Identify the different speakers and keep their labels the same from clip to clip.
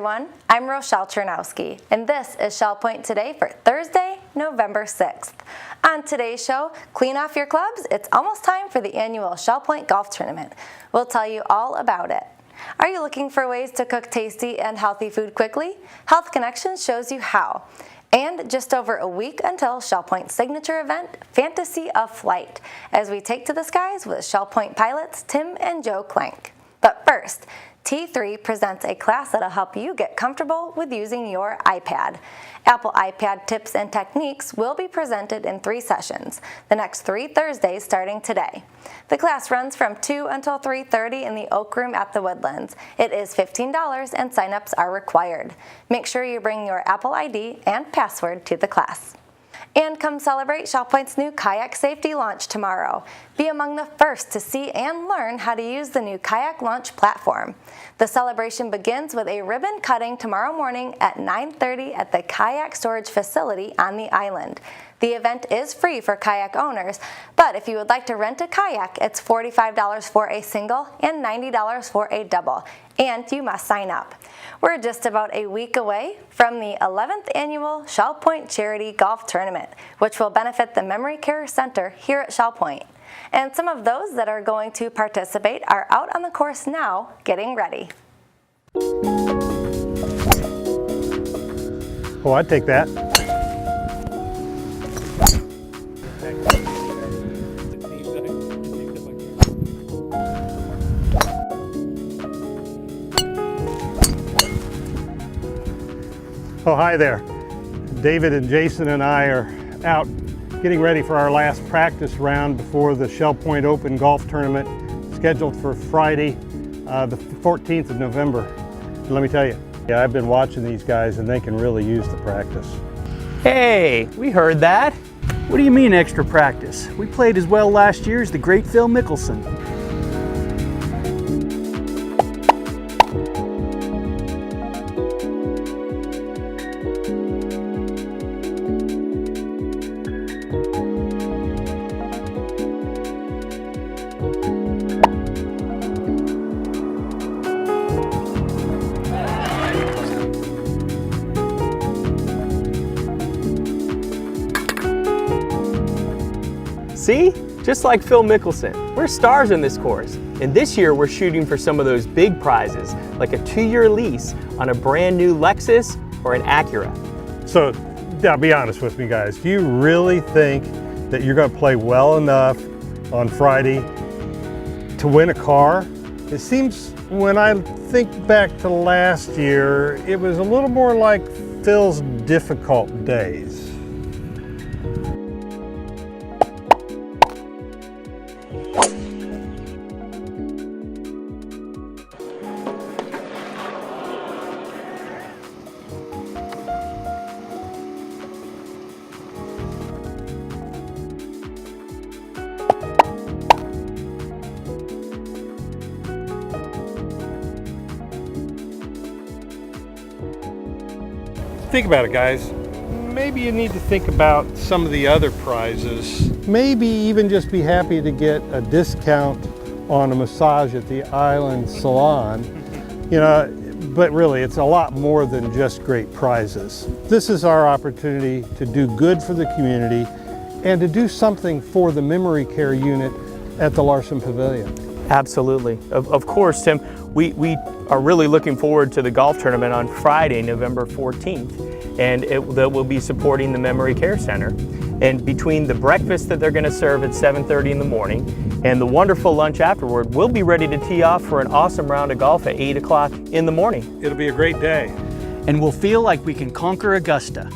Speaker 1: everyone. I'm Rochelle Chernowski, and this is Shell Point Today for Thursday, November 6th. On today's show, clean off your clubs. It's almost time for the annual Shell Point Golf Tournament. We'll tell you all about it. Are you looking for ways to cook tasty and healthy food quickly? Health Connections shows you how. And just over a week until Shell Point's signature event, Fantasy of Flight, as we take to the skies with Shell Point pilots Tim and Joe Klenk. But first, T3 presents a class that'll help you get comfortable with using your iPad. Apple iPad tips and techniques will be presented in 3 sessions, the next 3 Thursdays starting today. The class runs from 2 until 3:30 in the Oak Room at the Woodlands. It is $15 and signups are required. Make sure you bring your Apple ID and password to the class. And come celebrate Shell Point's new kayak safety launch tomorrow. Be among the first to see and learn how to use the new kayak launch platform. The celebration begins with a ribbon cutting tomorrow morning at 9:30 at the kayak storage facility on the island. The event is free for kayak owners, but if you would like to rent a kayak, it's $45 for a single and $90 for a double, and you must sign up. We're just about a week away from the 11th annual Shell Point Charity Golf Tournament, which will benefit the Memory Care Center here at Shell Point. And some of those that are going to participate are out on the course now, getting ready.
Speaker 2: Oh, I'd take that. Oh, hi there. David and Jason and I are out getting ready for our last practice round before the Shell Point Open Golf Tournament scheduled for Friday, the 14th of November. And let me tell you, I've been watching these guys and they can really use the practice.
Speaker 3: Hey, we heard that.
Speaker 4: What do you mean extra practice? We played as well last year as the great Phil Mickelson.
Speaker 3: See? Just like Phil Mickelson, we're stars in this course. And this year we're shooting for some of those big prizes, like a 2-year lease on a brand new Lexus or an Acura.
Speaker 2: So, now be honest with me, guys. Do you really think that you're going to play well enough on Friday to win a car? It seems when I think back to last year, it was a little more like Phil's difficult days. Think about it, guys. Maybe you need to think about some of the other prizes. Maybe even just be happy to get a discount on a massage at the Island Salon. You know, but really it's a lot more than just great prizes. This is our opportunity to do good for the community and to do something for the memory care unit at the Larson Pavilion.
Speaker 3: Absolutely. Of course, Tim, we are really looking forward to the golf tournament on Friday, November 14th, and that will be supporting the Memory Care Center. And between the breakfast that they're going to serve at 7:30 in the morning and the wonderful lunch afterward, we'll be ready to tee off for an awesome round of golf at 8 o'clock in the morning.
Speaker 2: It'll be a great day.
Speaker 4: And we'll feel like we can conquer Augusta.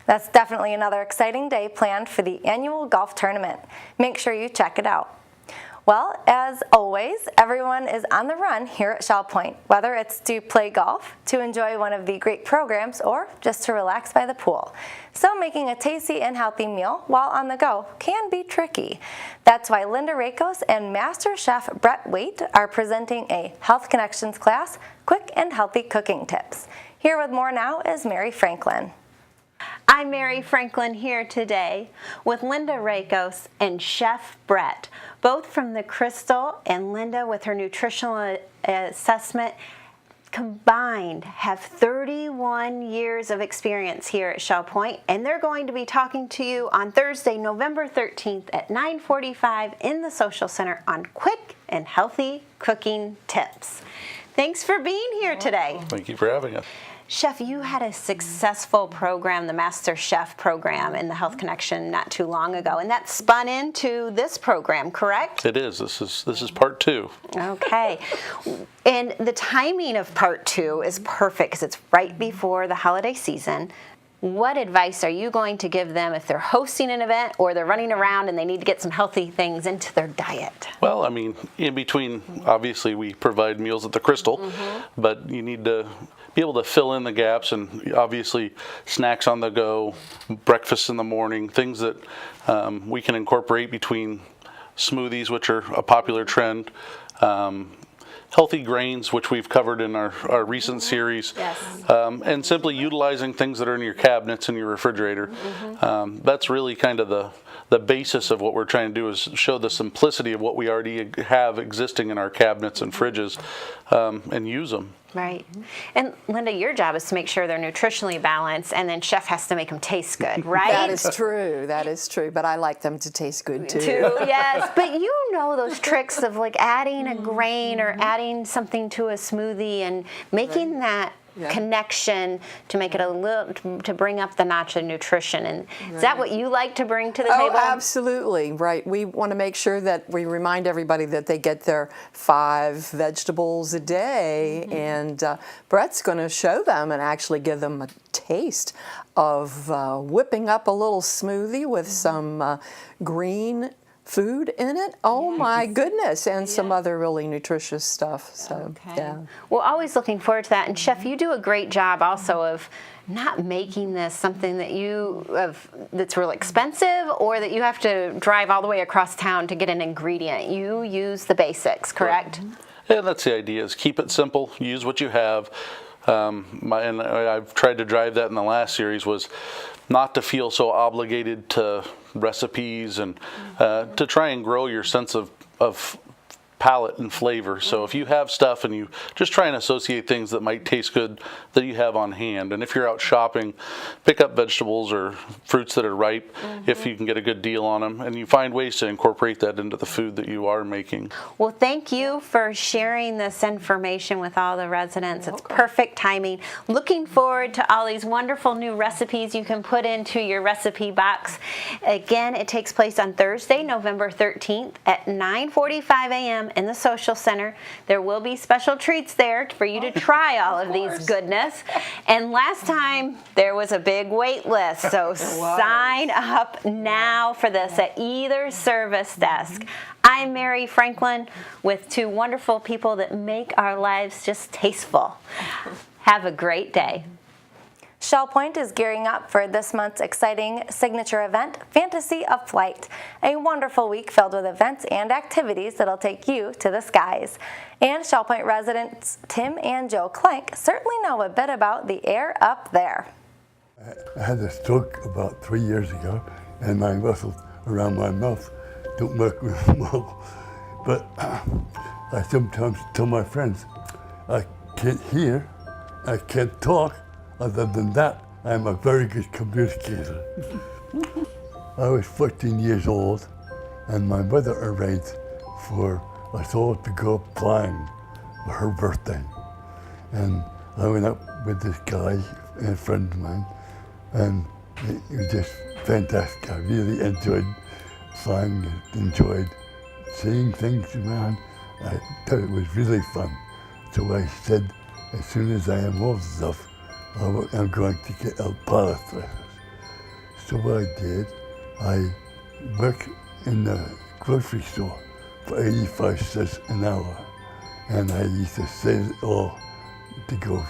Speaker 1: That's definitely another exciting day planned for the annual golf tournament. Make sure you check it out. Well, as always, everyone is on the run here at Shell Point, whether it's to play golf, to enjoy one of the great programs, or just to relax by the pool. So making a tasty and healthy meal while on the go can be tricky. That's why Linda Rakos and Master Chef Brett Wayte are presenting a Health Connections class, quick and healthy cooking tips. Here with more now is Mary Franklin.
Speaker 5: I'm Mary Franklin here today with Linda Rakos and Chef Brett, both from the Crystal, and Linda with her nutritional assessment combined have 31 years of experience here at Shell Point, and they're going to be talking to you on Thursday, November 13th at 9:45 in the Social Center on quick and healthy cooking tips. Thanks for being here today.
Speaker 6: Thank you for having us.
Speaker 5: Chef, you had a successful program, the Master Chef program in the Health Connection not too long ago, and that spun into this program, correct?
Speaker 6: It is. This is part 2.
Speaker 5: Okay. And the timing of part 2 is perfect because it's right before the holiday season. What advice are you going to give them if they're hosting an event or they're running around and they need to get some healthy things into their diet?
Speaker 6: Well, I mean, in between, obviously we provide meals at the Crystal, but you need to be able to fill in the gaps, and obviously snacks on the go, breakfast in the morning, things that we can incorporate between smoothies, which are a popular trend, healthy grains, which we've covered in our recent series,
Speaker 5: Yes.
Speaker 6: And simply utilizing things that are in your cabinets and your refrigerator. That's really kind of the basis of what we're trying to do, is show the simplicity of what we already have existing in our cabinets and fridges, and use them.
Speaker 5: Right. And Linda, your job is to make sure they're nutritionally balanced, and then Chef has to make them taste good, right?
Speaker 7: That is true. That is true. But I like them to taste good too.
Speaker 5: Yes. But you know those tricks of like adding a grain or adding something to a smoothie and making that connection to make it a little, to bring up the notch of nutrition. And is that what you like to bring to the table?
Speaker 7: Oh, absolutely. Right. We want to make sure that we remind everybody that they get their 5 vegetables a day. And Brett's going to show them and actually give them a taste of whipping up a little smoothie with some green food in it. Oh my goodness, and some other really nutritious stuff. So yeah.
Speaker 5: Well, always looking forward to that. And Chef, you do a great job also of not making this something that that's real expensive, or that you have to drive all the way across town to get an ingredient. You use the basics, correct?
Speaker 6: Yeah, that's the idea, is keep it simple, use what you have. And I've tried to drive that in the last series, was not to feel so obligated to recipes, and to try and grow your sense of palate and flavor. So if you have stuff and you just try and associate things that might taste good that you have on hand, and if you're out shopping, pick up vegetables or fruits that are ripe if you can get a good deal on them, and you find ways to incorporate that into the food that you are making.
Speaker 5: Well, thank you for sharing this information with all the residents. It's perfect timing. Looking forward to all these wonderful new recipes you can put into your recipe box. Again, it takes place on Thursday, November 13th at 9:45 a.m. in the Social Center. There will be special treats there for you to try all of these goodness. And last time there was a big wait list, so sign up now for this at either service desk. I'm Mary Franklin with 2 wonderful people that make our lives just tasteful. Have a great day.
Speaker 1: Shell Point is gearing up for this month's exciting signature event, Fantasy of Flight, a wonderful week filled with events and activities that'll take you to the skies. And Shell Point residents Tim and Joe Klenk certainly know a bit about the air up there.
Speaker 8: I had a stroke about 3 years ago, and my muscles around my mouth don't work well. But I sometimes tell my friends, I can't hear, I can't talk. Other than that, I'm a very good communicator. I was 14 years old, and my mother arranged for us all to go flying for her birthday. And I went up with this guy, a friend of mine, and it was just fantastic. I really enjoyed flying, enjoyed seeing things around. I thought it was really fun. So I said, as soon as I am old enough, I'm going to get a pilot's license. So what I did, I worked in the grocery store for 85 cents an hour. And I used to save it all to go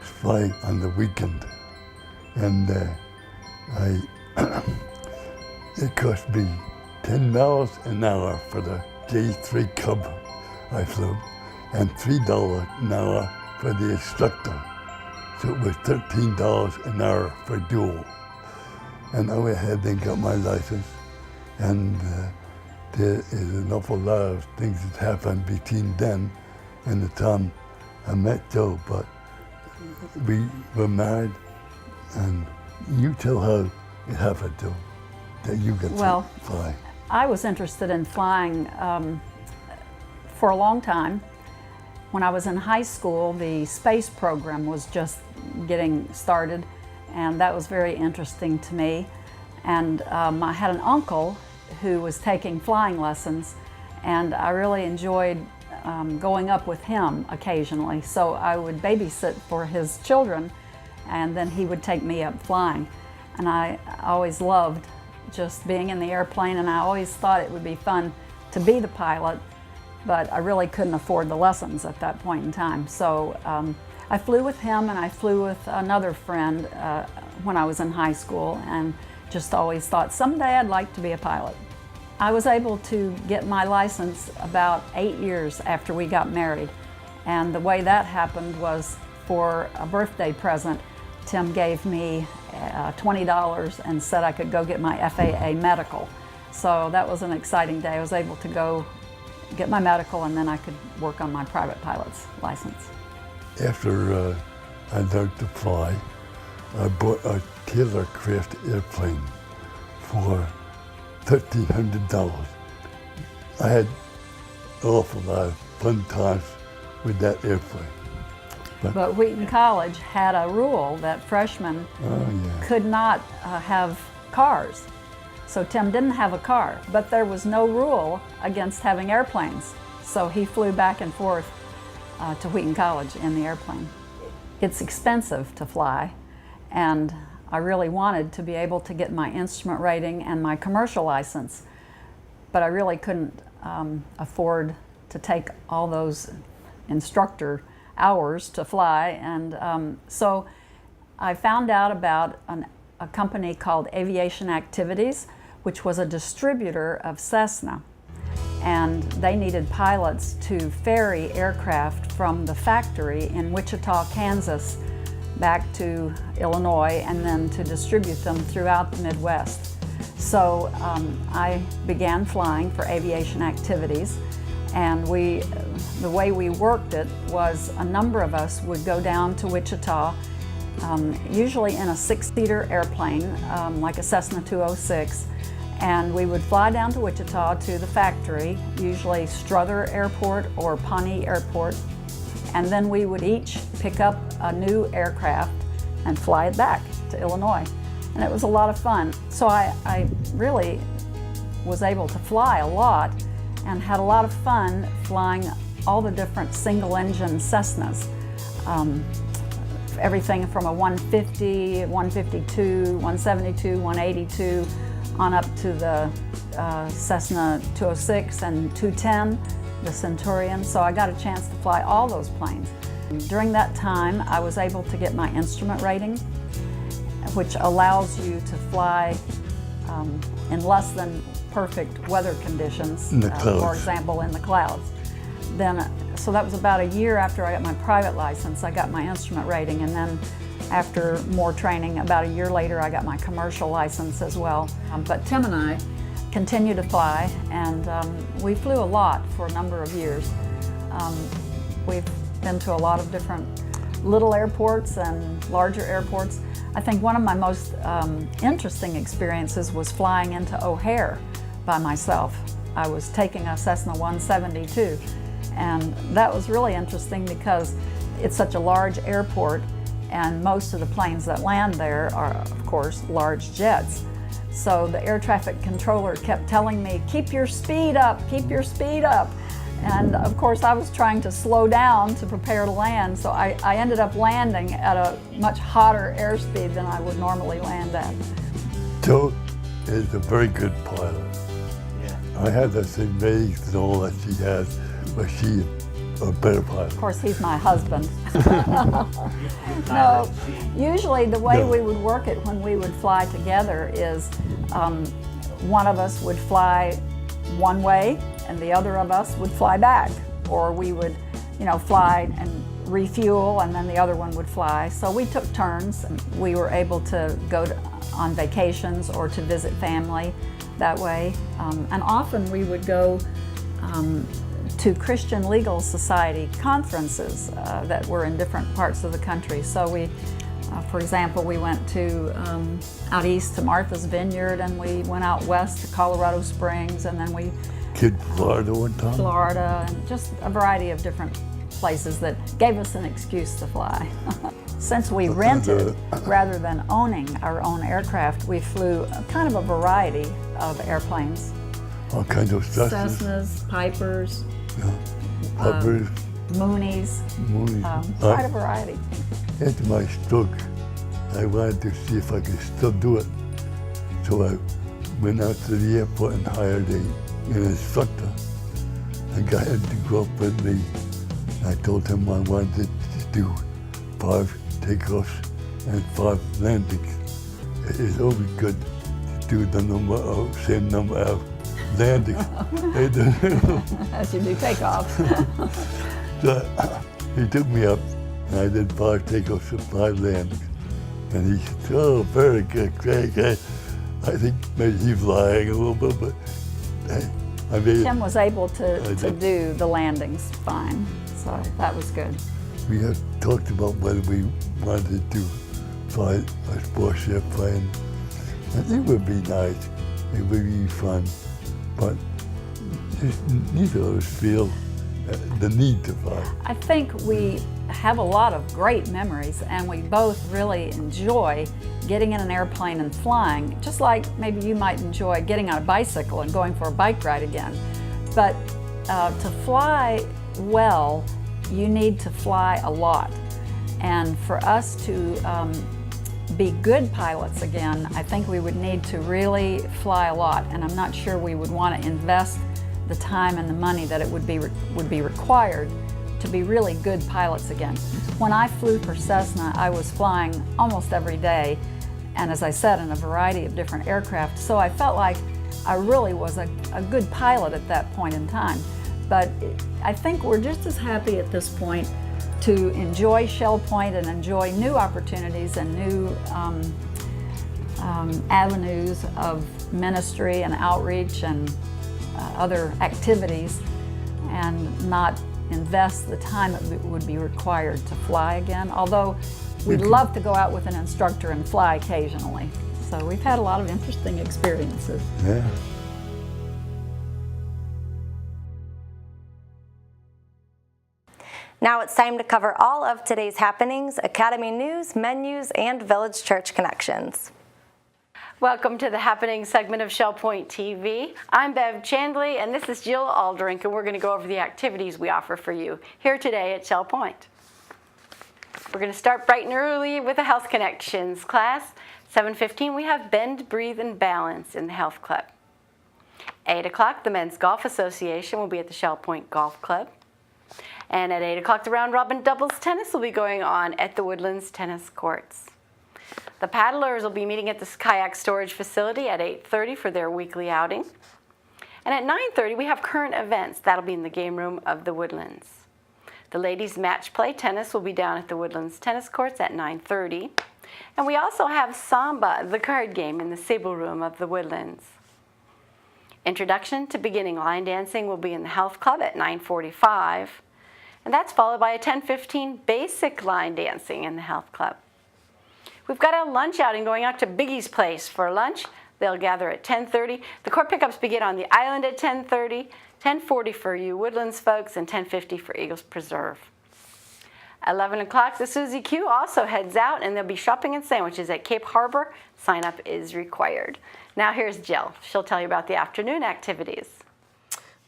Speaker 8: flying on the weekend. And it cost me $10 an hour for the J3 Cub I flew, and $3 an hour for the instructor. So it was $13 an hour for dual. And I went ahead and got my license, and there is an awful lot of things that happened between then and the time I met Joe, but we were married, and you tell how it happened, Joe, that you got to fly.
Speaker 9: I was interested in flying for a long time. When I was in high school, the space program was just getting started, and that was very interesting to me. And I had an uncle who was taking flying lessons, and I really enjoyed going up with him occasionally. So I would babysit for his children, and then he would take me up flying. And I always loved just being in the airplane, and I always thought it would be fun to be the pilot, but I really couldn't afford the lessons at that point in time. So I flew with him, and I flew with another friend when I was in high school, and just always thought someday I'd like to be a pilot. I was able to get my license about 8 years after we got married, and the way that happened was for a birthday present. Tim gave me $20 and said I could go get my FAA medical. So that was an exciting day. I was able to go get my medical, and then I could work on my private pilot's license.
Speaker 8: After I learned to fly, I bought a Taylor Craft airplane for $1,300. I had an awful lot of fun times with that airplane.
Speaker 9: But Wheaton College had a rule that freshmen could not have cars. So Tim didn't have a car, but there was no rule against having airplanes. So he flew back and forth to Wheaton College in the airplane. It's expensive to fly, and I really wanted to be able to get my instrument rating and my commercial license, but I really couldn't afford to take all those instructor hours to fly, and so I found out about a company called Aviation Activities, which was a distributor of Cessna, and they needed pilots to ferry aircraft from the factory in Wichita, Kansas, back to Illinois, and then to distribute them throughout the Midwest. So I began flying for Aviation Activities, and the way we worked it was a number of us would go down to Wichita, usually in a 6-seater airplane, like a Cessna 206, and we would fly down to Wichita to the factory, usually Strother Airport or Pawnee Airport, and then we would each pick up a new aircraft and fly it back to Illinois. And it was a lot of fun. So I really was able to fly a lot and had a lot of fun flying all the different single-engine Cessnas. Everything from a 150, 152, 172, 182, on up to the Cessna 206 and 210, the Centurion. So I got a chance to fly all those planes. During that time, I was able to get my instrument rating, which allows you to fly in less than perfect weather conditions,
Speaker 8: in the clouds.
Speaker 9: For example, in the clouds. Then, so that was about a year after I got my private license, I got my instrument rating, and then after more training, about a year later, I got my commercial license as well. But Tim and I continued to fly, and we flew a lot for a number of years. We've been to a lot of different little airports and larger airports. I think one of my most interesting experiences was flying into O'Hare by myself. I was taking a Cessna 172, and that was really interesting because it's such a large airport, and most of the planes that land there are, of course, large jets. So the air traffic controller kept telling me, keep your speed up, keep your speed up. And of course I was trying to slow down to prepare to land, so I ended up landing at a much hotter airspeed than I would normally land at.
Speaker 8: Joe is a very good pilot.
Speaker 3: Yeah.
Speaker 8: I had the same legs and all that she has, but she's a better pilot.
Speaker 9: Of course, he's my husband. No, usually the way we would work it when we would fly together is one of us would fly one way and the other of us would fly back, or we would, fly and refuel and then the other one would fly. So we took turns, and we were able to go on vacations or to visit family that way. And often we would go to Christian Legal Society conferences that were in different parts of the country. So we, for example, we went to out east to Martha's Vineyard, and we went out west to Colorado Springs, and then we
Speaker 8: Florida one time.
Speaker 9: Florida, and just a variety of different places that gave us an excuse to fly. Since we rented rather than owning our own aircraft, we flew kind of a variety of airplanes.
Speaker 8: All kinds of stuff.
Speaker 9: Cessnas, Pipers,
Speaker 8: Pipers,
Speaker 9: Moonies, quite a variety.
Speaker 8: After my stroke, I wanted to see if I could still do it. So I went out to the airport and hired an instructor. I got him to go up with me. I told him I wanted to do 5 takeoffs and 5 landings. It's always good to do the same number of landings.
Speaker 9: As you do takeoffs.
Speaker 8: So he took me up, and I did 5 takeoffs and 5 landings. And he said, "Oh, very good, great." I think maybe he's lying a little bit, but hey, I made
Speaker 9: Tim was able to do the landings fine, so that was good.
Speaker 8: We had talked about whether we wanted to do fly a sports airplane. I think it would be nice. It would be fun, but just neither of us feel the need to fly.
Speaker 9: I think we have a lot of great memories, and we both really enjoy getting in an airplane and flying, just like maybe you might enjoy getting on a bicycle and going for a bike ride again. But to fly well, you need to fly a lot. And for us to be good pilots again, I think we would need to really fly a lot, and I'm not sure we would want to invest the time and the money that it would be required to be really good pilots again. When I flew for Cessna, I was flying almost every day, and as I said, in a variety of different aircraft, so I felt like I really was a good pilot at that point in time. But I think we're just as happy at this point to enjoy Shell Point and enjoy new opportunities and new avenues of ministry and outreach and other activities, and not invest the time that would be required to fly again, although we'd love to go out with an instructor and fly occasionally. So we've had a lot of interesting experiences.
Speaker 8: Yeah.
Speaker 1: Now it's time to cover all of today's happenings, Academy news, menus, and Village Church connections.
Speaker 10: Welcome to the Happening segment of Shell Point TV. I'm Bev Chandley, and this is Jill Aldrink, and we're going to go over the activities we offer for you here today at Shell Point. We're going to start bright and early with the Health Connections class. 7:15, we have Bend, Breathe, and Balance in the Health Club. 8 o'clock, the Men's Golf Association will be at the Shell Point Golf Club. And at 8 o'clock, the Round Robin Doubles Tennis will be going on at the Woodlands Tennis Courts. The paddlers will be meeting at this kayak storage facility at 8:30 for their weekly outing. And at 9:30, we have current events. That'll be in the game room of the Woodlands. The ladies' match play tennis will be down at the Woodlands Tennis Courts at 9:30. And we also have Samba, the card game, in the Sable Room of the Woodlands. Introduction to beginning line dancing will be in the Health Club at 9:45. And that's followed by a 10:15 basic line dancing in the Health Club. We've got a lunch outing going out to Biggie's Place for lunch. They'll gather at 10:30. The court pickups begin on the island at 10:30, 10:40 for you Woodlands folks, and 10:50 for Eagles Preserve. 11 o'clock, the Susie Q also heads out, and they'll be shopping and sandwiches at Cape Harbor. Sign up is required. Now here's Jill. She'll tell you about the afternoon activities.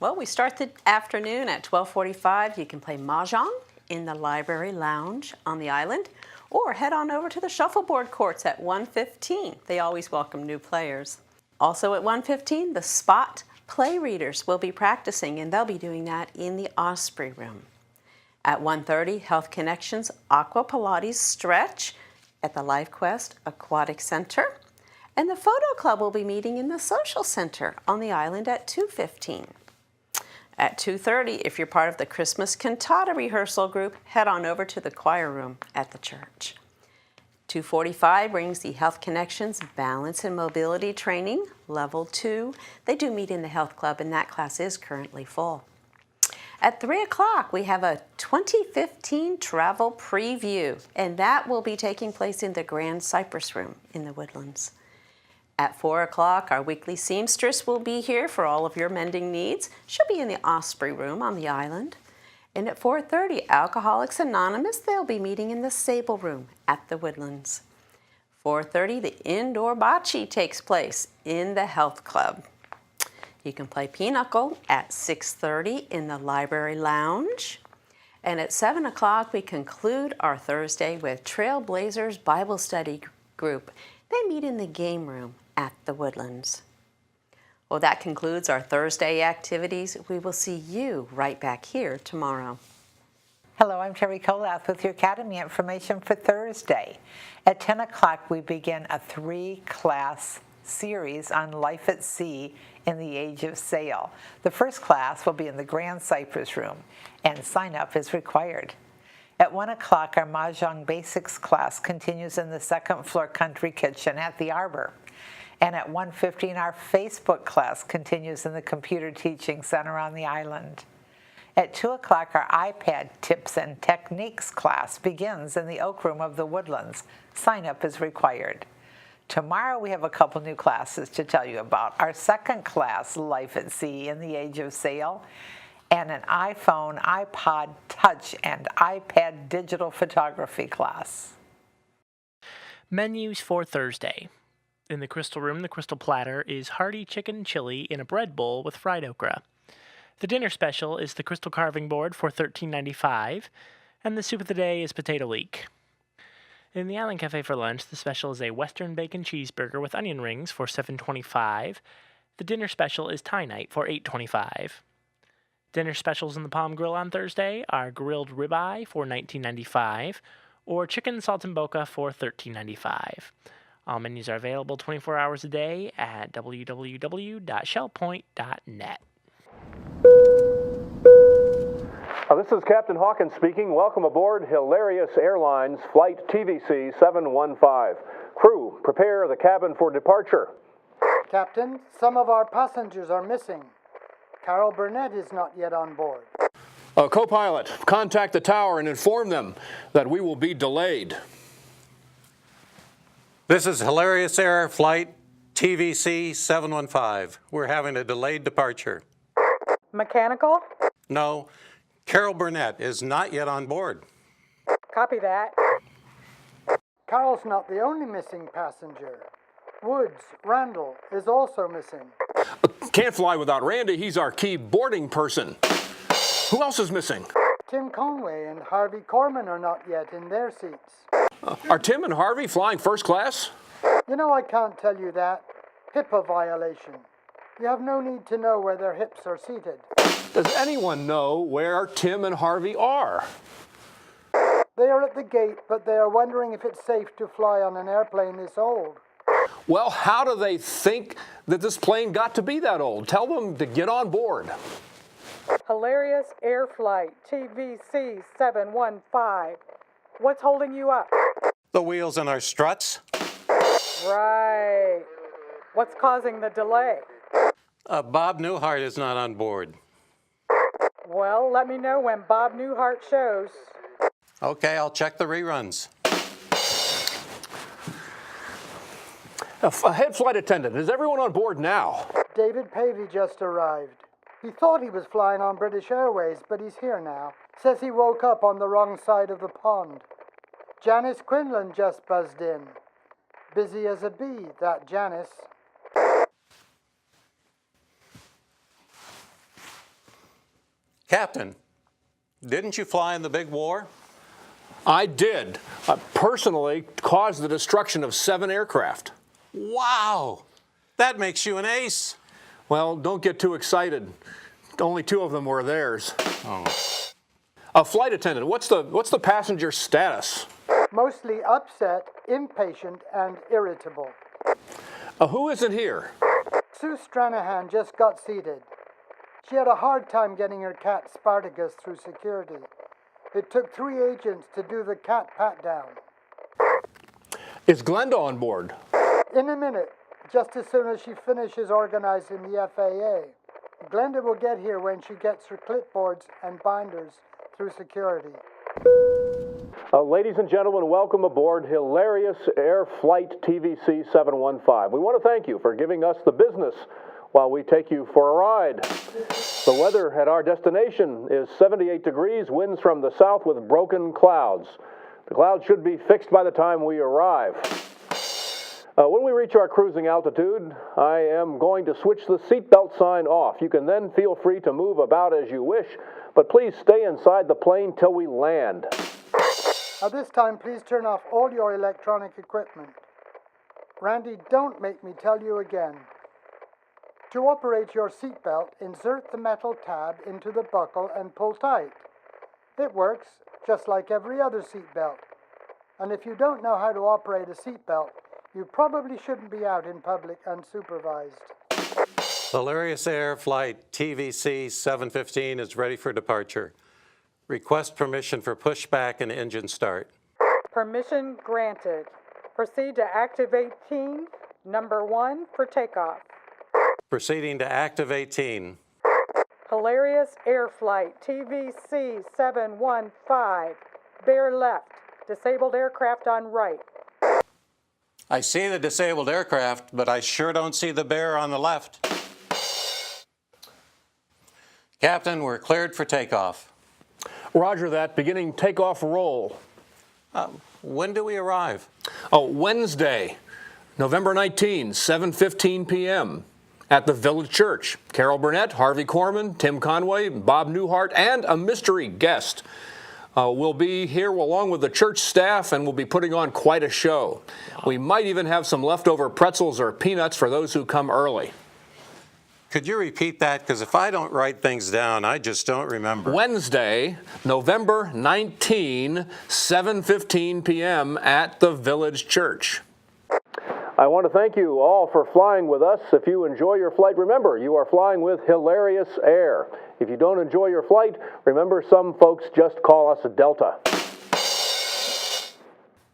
Speaker 11: Well, we start the afternoon at 12:45. You can play Mahjong in the library lounge on the island, or head on over to the shuffleboard courts at 1:15. They always welcome new players. Also at 1:15, the spot play readers will be practicing, and they'll be doing that in the Osprey room. At 1:30, Health Connections Aqua Pilates Stretch at the LifeQuest Aquatic Center. And the Photo Club will be meeting in the Social Center on the island at 2:15. At 2:30, if you're part of the Christmas Cantata rehearsal group, head on over to the choir room at the church. 2:45 brings the Health Connections Balance and Mobility Training, Level 2. They do meet in the Health Club, and that class is currently full. At 3 o'clock, we have a 2015 travel preview, and that will be taking place in the Grand Cypress Room in the Woodlands. At 4 o'clock, our weekly seamstress will be here for all of your mending needs. She'll be in the Osprey Room on the island. And at 4:30, Alcoholics Anonymous, they'll be meeting in the Sable Room at the Woodlands. 4:30, the indoor bocce takes place in the Health Club. You can play pinochle at 6:30 in the Library Lounge. And at 7 o'clock, we conclude our Thursday with Trailblazers Bible Study Group. They meet in the game room at the Woodlands. Well, that concludes our Thursday activities. We will see you right back here tomorrow.
Speaker 12: Hello, I'm Terry Colath with your Academy information for Thursday. At 10 o'clock, we begin a 3-class series on life at sea in the age of sail. The first class will be in the Grand Cypress Room, and sign-up is required. At 1 o'clock, our Mahjong Basics class continues in the second-floor country kitchen at the Arbor. And at 1:15, our Facebook class continues in the Computer Teaching Center on the island. At 2 o'clock, our iPad Tips and Techniques class begins in the Oak Room of the Woodlands. Sign-up is required. Tomorrow, we have a couple new classes to tell you about. Our second class, Life at Sea in the Age of Sail, and an iPhone, iPod Touch, and iPad digital photography class.
Speaker 13: Menus for Thursday. In the Crystal Room, the Crystal Platter is hearty chicken chili in a bread bowl with fried okra. The dinner special is the Crystal Carving Board for $13.95, and the soup of the day is potato leek. In the Island Cafe for lunch, the special is a Western bacon cheeseburger with onion rings for $7.25. The dinner special is Thai night for $8.25. Dinner specials in the Palm Grill on Thursday are grilled ribeye for $19.95 or chicken salt and boca for $13.95. All menus are available 24 hours a day at www.shellpoint.net.
Speaker 14: This is Captain Hawkins speaking. Welcome aboard hilAIRious Airlines Flight TVC 715. Crew, prepare the cabin for departure.
Speaker 15: Captain, some of our passengers are missing. Carol Burnett is not yet on board.
Speaker 14: Co-pilot, contact the tower and inform them that we will be delayed.
Speaker 16: This is hilAIRious Air Flight TVC 715. We're having a delayed departure.
Speaker 17: Mechanical?
Speaker 16: No, Carol Burnett is not yet on board.
Speaker 17: Copy that.
Speaker 15: Carol's not the only missing passenger. Woods, Randall, is also missing.
Speaker 14: Can't fly without Randy. He's our key boarding person. Who else is missing?
Speaker 15: Tim Conway and Harvey Corman are not yet in their seats.
Speaker 14: Are Tim and Harvey flying first class?
Speaker 15: You know I can't tell you that. HIPAA violation. You have no need to know where their hips are seated.
Speaker 14: Does anyone know where Tim and Harvey are?
Speaker 15: They are at the gate, but they are wondering if it's safe to fly on an airplane this old.
Speaker 14: Well, how do they think that this plane got to be that old? Tell them to get on board.
Speaker 17: hilAIRious Air Flight TVC 715. What's holding you up?
Speaker 16: The wheels in our struts.
Speaker 17: Right. What's causing the delay?
Speaker 16: Bob Newhart is not on board.
Speaker 17: Well, let me know when Bob Newhart shows.
Speaker 16: Okay, I'll check the reruns.
Speaker 14: Head flight attendant, is everyone on board now?
Speaker 15: David Pavey just arrived. He thought he was flying on British Airways, but he's here now. Says he woke up on the wrong side of the pond. Janice Quinlan just buzzed in. Busy as a bee, that Janice.
Speaker 16: Captain, didn't you fly in the big war?
Speaker 14: I did. I personally caused the destruction of 7 aircraft.
Speaker 16: Wow! That makes you an ace.
Speaker 14: Well, don't get too excited. Only 2 of them were theirs.
Speaker 16: Oh.
Speaker 14: A flight attendant, what's the passenger status?
Speaker 15: Mostly upset, impatient, and irritable.
Speaker 14: Who isn't here?
Speaker 15: Sue Stranahan just got seated. She had a hard time getting her cat Spartacus through security. It took 3 agents to do the cat pat-down.
Speaker 14: Is Glenda on board?
Speaker 15: In a minute, just as soon as she finishes organizing the FAA. Glenda will get here when she gets her clipboards and binders through security.
Speaker 14: Ladies and gentlemen, welcome aboard hilAIRious Air Flight TVC 715. We want to thank you for giving us the business while we take you for a ride. The weather at our destination is 78 degrees, winds from the south with broken clouds. The clouds should be fixed by the time we arrive. When we reach our cruising altitude, I am going to switch the seatbelt sign off. You can then feel free to move about as you wish, but please stay inside the plane till we land.
Speaker 15: At this time, please turn off all your electronic equipment. Randy, don't make me tell you again. To operate your seatbelt, insert the metal tab into the buckle and pull tight. It works just like every other seatbelt. And if you don't know how to operate a seatbelt, you probably shouldn't be out in public unsupervised.
Speaker 16: hilAIRious Air Flight TVC 715 is ready for departure. Request permission for pushback and engine start.
Speaker 17: Permission granted. Proceed to activate team number 1 for takeoff.
Speaker 16: Proceeding to activate team.
Speaker 17: hilAIRious Air Flight TVC 715. Bear left. Disabled aircraft on right.
Speaker 16: I see the disabled aircraft, but I sure don't see the bear on the left. Captain, we're cleared for takeoff.
Speaker 14: Roger that. Beginning takeoff roll.
Speaker 16: When do we arrive?
Speaker 14: Wednesday, November 19, 7:15 p.m. at the Village Church. Carol Burnett, Harvey Corman, Tim Conway, Bob Newhart, and a mystery guest will be here along with the church staff, and we'll be putting on quite a show. We might even have some leftover pretzels or peanuts for those who come early.
Speaker 16: Could you repeat that? Because if I don't write things down, I just don't remember.
Speaker 14: Wednesday, November 19, 7:15 p.m. at the Village Church. I want to thank you all for flying with us. If you enjoy your flight, remember, you are flying with hilAIRious Air. If you don't enjoy your flight, remember, some folks just call us Delta.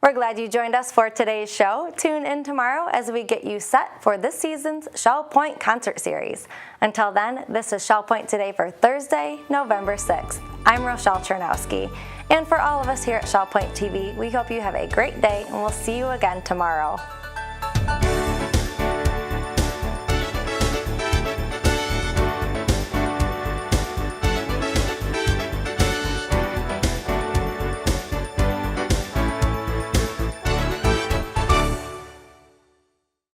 Speaker 1: We're glad you joined us for today's show. Tune in tomorrow as we get you set for this season's Shell Point concert series. Until then, this is Shell Point Today for Thursday, November 6th. I'm Rochelle Chernowski. And for all of us here at Shell Point TV, we hope you have a great day, and we'll see you again tomorrow.